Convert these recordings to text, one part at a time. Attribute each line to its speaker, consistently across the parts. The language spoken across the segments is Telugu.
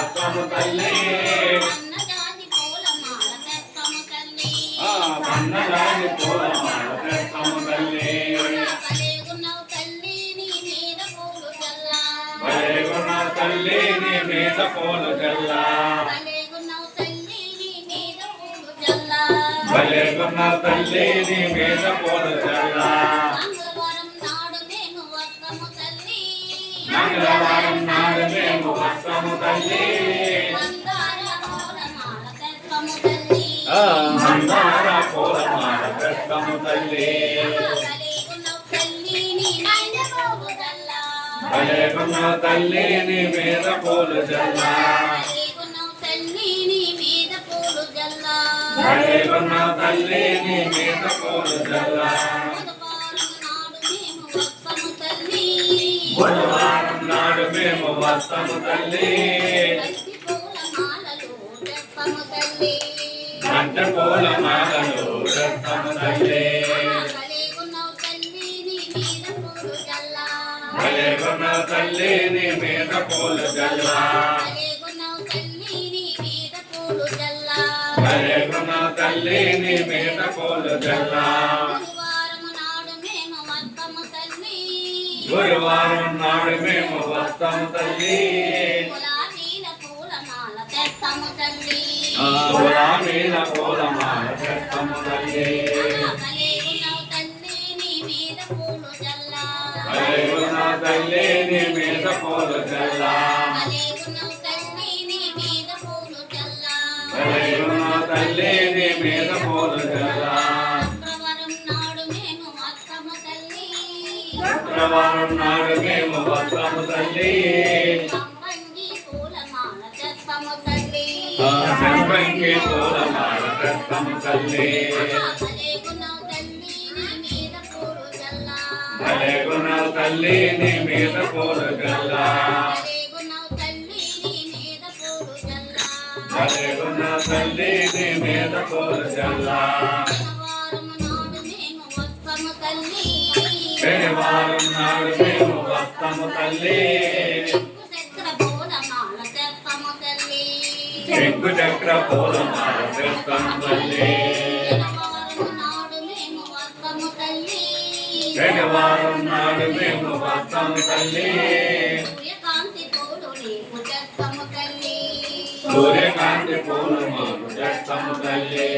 Speaker 1: వస్తము తల్లి
Speaker 2: అన్నజాతి పూలమాల తెత్తము తల్లి
Speaker 1: అన్నదాని పూలమాల తెత్తము తల్లి
Speaker 2: భలేగున్నావు తల్లి నీ మీద పూలు జల్లా
Speaker 1: భలేగున్నావు తల్లి నీ మీద పూలు జల్లా
Speaker 2: భలేగున్నావు తల్లి నీ మీద పూలు జల్లా
Speaker 1: భలేగున్నావు తల్లి నీ మీద పూలు జల్లా
Speaker 2: మంగళవారం నాడు మేము వస్తము తల్లి
Speaker 1: మంగళవారం
Speaker 2: మందార పూలమాల తెత్తము తల్లి
Speaker 1: మందార పూలమాల తెత్తము తల్లి
Speaker 2: భలేగున్నావు తల్లి నీ మీద పూలు జల్లా
Speaker 1: భలేగున్నావు తల్లి నీ మీద పూలు జల్లా
Speaker 2: భలేగున్నావు తల్లి నీ మీద పూలు జల్లా
Speaker 1: బుధవారం నాడు మేము వస్తము తల్లి గంట పూలమాలలు తెత్తము తల్లి
Speaker 2: భలేగున్నావు తల్లి నీ మీద పూలు జల్లా
Speaker 1: భలేగున్నావు తల్లి నీ మీద పూలు జల్లా
Speaker 2: భలేగున్నావు తల్లి నీ మీద పూలు జల్లా
Speaker 1: భలేగున్నావు తల్లి నీ మీద పూలు జల్లా
Speaker 2: గురువారం నాడు మేము వస్తము తల్లి
Speaker 1: గురువారం నాడు మేము వస్తము తల్లి
Speaker 2: గులాబీల పూలమాల తెత్తము తల్లి
Speaker 1: గులాబీల పూలమాల తెత్తము తల్లి
Speaker 2: భలేగున్నావు తల్లి నీ మీద పూలు జల్లా
Speaker 1: భలేగున్నావు తల్లి నీ మీద పూలు జల్లా
Speaker 2: భలేగున్నావు తల్లి నీ మీద పూలు జల్లా
Speaker 1: భలేగున్నావు తల్లి నీ మీద పూలు జల్లా
Speaker 2: శుక్రవారం నాడు మేము వస్తము తల్లి
Speaker 1: సంపంగి పూలమాల తెత్తము తల్లి
Speaker 2: సంపంగి పూలమాల తెత్తము తల్లి
Speaker 1: భలేగున్నావు తల్లి నీ మీద పూలు జల్లా
Speaker 2: భలేగున్నావు తల్లి నీ మీద పూలు జల్లా
Speaker 1: భలేగున్నావు తల్లి నీ మీద పూలు జల్లా
Speaker 2: భలేగున్నావు తల్లి నీ మీద పూలు జల్లా
Speaker 1: శనివారం నాడు మేము వస్తము తల్లి
Speaker 2: శంకు చక్ర పూలమాల తెత్తము తల్లి శనివారం నాడు మేము వస్తము తల్లి సూర్యకాంతి పూలమాల తెత్తము తల్లి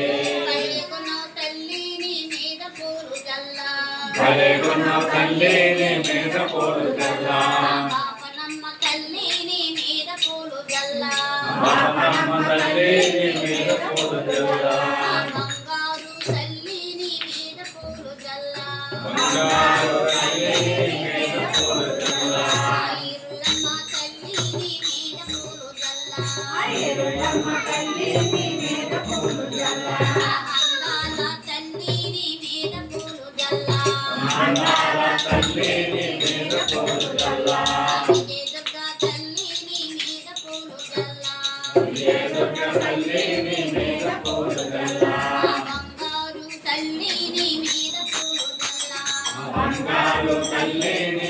Speaker 2: భలేగున్నావు తల్లి నీ మీద పూలు జల్లా
Speaker 1: బాపనమ్మ తల్లి నీ మీద పూలు జల్లా
Speaker 2: బాపనమ్మ తల్లి నీ మీద పూలు జల్లా
Speaker 1: బంగారు తల్లి నీ మీద పూలు జల్లా
Speaker 2: బంగారు తల్లి నీ మీద పూలు జల్లా
Speaker 1: ఇరులమ్మ తల్లి నీ మీద పూలు జల్లా
Speaker 2: ఇరులమ్మ తల్లి నీ మీద పూలు జల్లా
Speaker 1: అందాల తల్లి నీ మీద పూలు జల్లా
Speaker 2: మందార తల్లి నీ మీద పూలు జల్లా
Speaker 1: దుర్గా తల్లి నీ మీద పూలు జల్లా
Speaker 2: దుర్గ తల్లి నీ మీద పూలు జల్లా
Speaker 1: బంగారు తల్లి నీ మీద పూలు జల్లా
Speaker 2: బంగారు తల్లి నీ